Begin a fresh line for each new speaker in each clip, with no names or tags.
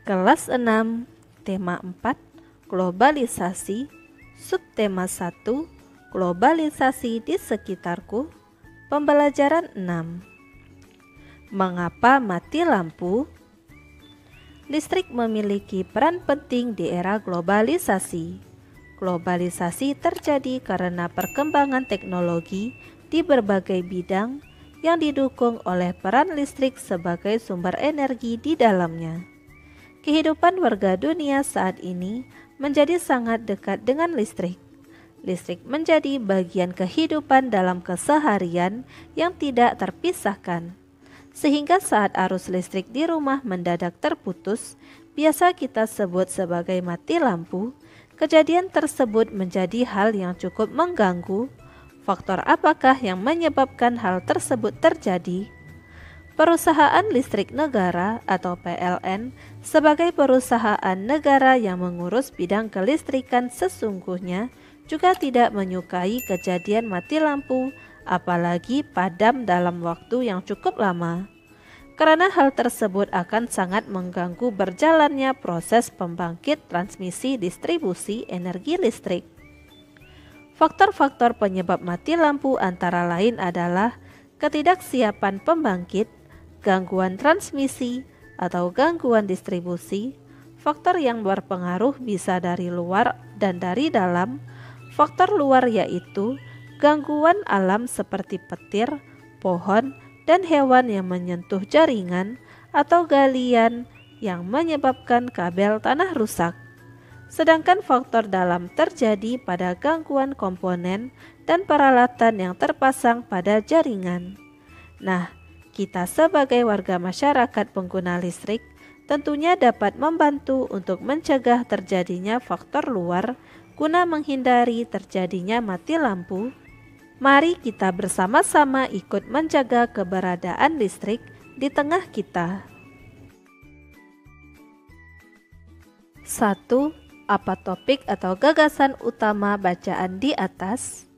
Kelas 6, tema 4, globalisasi, subtema 1, globalisasi di sekitarku, pembelajaran 6. Mengapa mati lampu? Listrik memiliki peran penting di era globalisasi. Globalisasi terjadi karena perkembangan teknologi di berbagai bidang yang didukung oleh peran listrik sebagai sumber energi di dalamnya. Kehidupan warga dunia saat ini menjadi sangat dekat dengan listrik. Listrik menjadi bagian kehidupan dalam keseharian yang tidak terpisahkan. Sehingga saat arus listrik di rumah mendadak terputus, biasa kita sebut sebagai mati lampu, kejadian tersebut menjadi hal yang cukup mengganggu. Faktor apakah yang menyebabkan hal tersebut terjadi? Perusahaan Listrik Negara atau PLN sebagai perusahaan negara yang mengurus bidang kelistrikan sesungguhnya juga tidak menyukai kejadian mati lampu, apalagi padam dalam waktu yang cukup lama. Karena hal tersebut akan sangat mengganggu berjalannya proses pembangkit transmisi distribusi energi listrik. Faktor-faktor penyebab mati lampu antara lain adalah ketidaksiapan pembangkit, gangguan transmisi atau gangguan distribusi. Faktor yang berpengaruh bisa dari luar dan dari dalam. Faktor luar yaitu gangguan alam seperti petir, pohon, dan hewan yang menyentuh jaringan atau galian yang menyebabkan kabel tanah rusak. Sedangkan faktor dalam terjadi pada gangguan komponen dan peralatan yang terpasang pada jaringan. Nah, kita sebagai warga masyarakat pengguna listrik tentunya dapat membantu untuk mencegah terjadinya faktor luar guna menghindari terjadinya mati lampu. Mari kita bersama-sama ikut menjaga keberadaan listrik di tengah kita. 1. Apa topik atau gagasan utama bacaan di atas?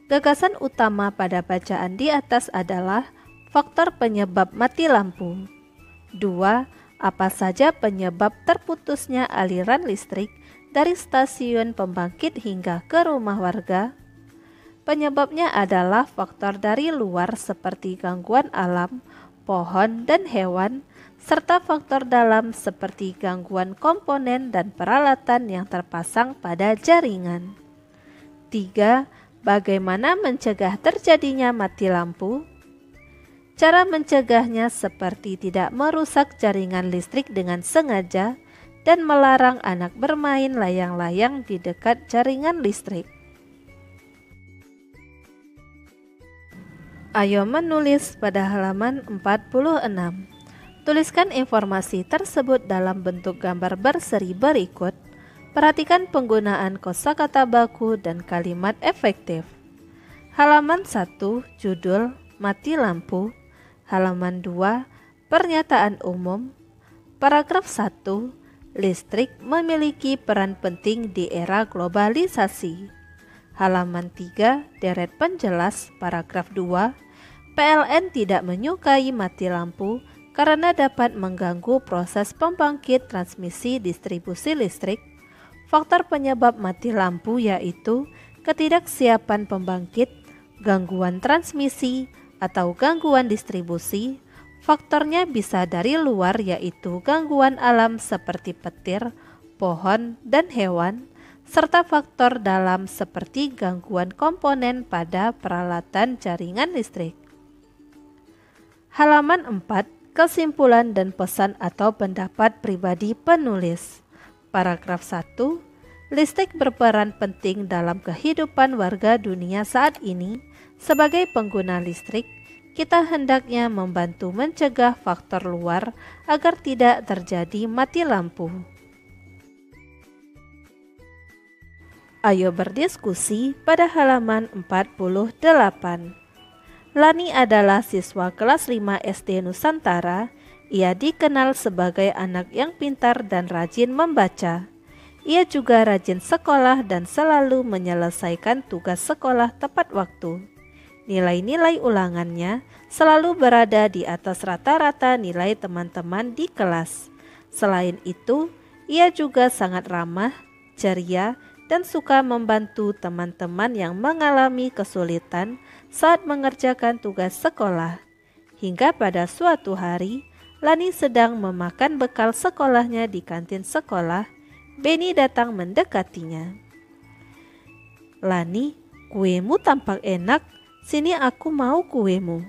Gagasan utama pada bacaan di atas adalah faktor penyebab mati lampu. 2. Apa saja penyebab terputusnya aliran listrik dari stasiun pembangkit hingga ke rumah warga? Penyebabnya adalah faktor dari luar seperti gangguan alam, pohon, dan hewan, serta faktor dalam seperti gangguan komponen dan peralatan yang terpasang pada jaringan. 3. Bagaimana mencegah terjadinya mati lampu? Cara mencegahnya seperti tidak merusak jaringan listrik dengan sengaja dan melarang anak bermain layang-layang di dekat jaringan listrik. Ayo menulis pada halaman 46. Tuliskan informasi tersebut dalam bentuk gambar berseri berikut. Perhatikan penggunaan kosakata baku dan kalimat efektif. Halaman 1, judul Mati Lampu. Halaman 2, pernyataan umum. Paragraf 1, listrik memiliki peran penting di era globalisasi. Halaman 3, deret penjelas. Paragraf 2, PLN tidak menyukai mati lampu karena dapat mengganggu proses pembangkit transmisi distribusi listrik. Faktor penyebab mati lampu yaitu ketidaksiapan pembangkit, gangguan transmisi, atau gangguan distribusi. Faktornya bisa dari luar yaitu gangguan alam seperti petir, pohon, dan hewan, serta faktor dalam seperti gangguan komponen pada peralatan jaringan listrik. Halaman 4, kesimpulan dan pesan atau pendapat pribadi penulis. Paragraf 1, listrik berperan penting dalam kehidupan warga dunia saat ini. Sebagai pengguna listrik, kita hendaknya membantu mencegah faktor luar agar tidak terjadi mati lampu. Ayo berdiskusi pada halaman 48. Lani adalah siswa kelas 5 SD Nusantara. Ia dikenal sebagai anak yang pintar dan rajin membaca. Ia juga rajin sekolah dan selalu menyelesaikan tugas sekolah tepat waktu. Nilai-nilai ulangannya selalu berada di atas rata-rata nilai teman-teman di kelas. Selain itu, ia juga sangat ramah, ceria, dan suka membantu teman-teman yang mengalami kesulitan saat mengerjakan tugas sekolah. Hingga pada suatu hari, Lani sedang memakan bekal sekolahnya di kantin sekolah. Benny datang mendekatinya. "Lani, kuemu tampak enak. Sini aku mau kuemu."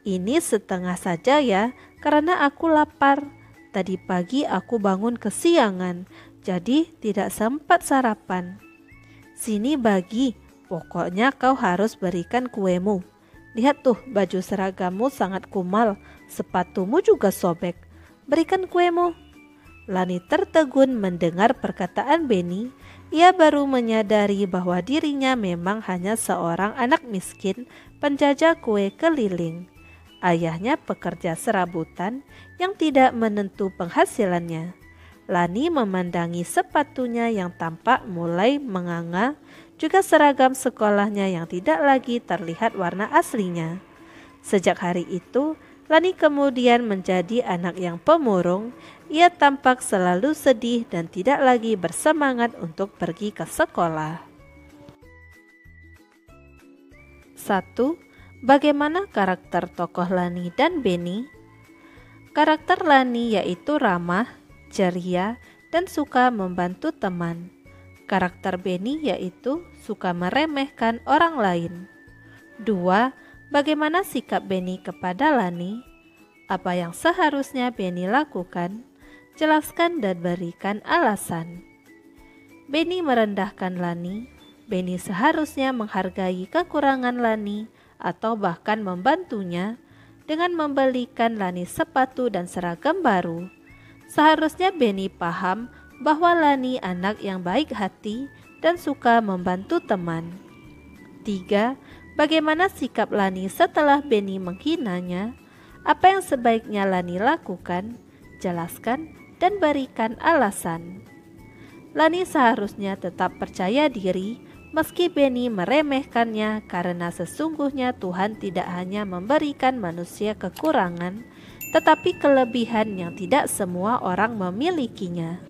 "Ini setengah saja ya, karena aku lapar. Tadi pagi aku bangun kesiangan, jadi tidak sempat sarapan." "Sini bagi, pokoknya kau harus berikan kuemu. Lihat tuh, baju seragammu sangat kumal, sepatumu juga sobek. Berikan kuemu." Lani tertegun mendengar perkataan Benny. Ia baru menyadari bahwa dirinya memang hanya seorang anak miskin penjajah kue keliling. Ayahnya pekerja serabutan yang tidak menentu penghasilannya. Lani memandangi sepatunya yang tampak mulai menganga, juga seragam sekolahnya yang tidak lagi terlihat warna aslinya. Sejak hari itu, Lani kemudian menjadi anak yang pemurung. Ia tampak selalu sedih dan tidak lagi bersemangat untuk pergi ke sekolah. 1. Bagaimana karakter tokoh Lani dan Benny? Karakter Lani yaitu ramah, ceria, dan suka membantu teman. Karakter Benny yaitu suka meremehkan orang lain. 2. Bagaimana sikap Benny kepada Lani? Apa yang seharusnya Benny lakukan? Jelaskan dan berikan alasan. Benny merendahkan Lani. Benny seharusnya menghargai kekurangan Lani atau bahkan membantunya dengan membelikan Lani sepatu dan seragam baru. Seharusnya Benny paham bahwa Lani anak yang baik hati dan suka membantu teman. 3. Bagaimana sikap Lani setelah Benny menghinanya? Apa yang sebaiknya Lani lakukan? Jelaskan dan berikan alasan. Lani seharusnya tetap percaya diri meski Benny meremehkannya, karena sesungguhnya Tuhan tidak hanya memberikan manusia kekurangan, tetapi kelebihan yang tidak semua orang memilikinya.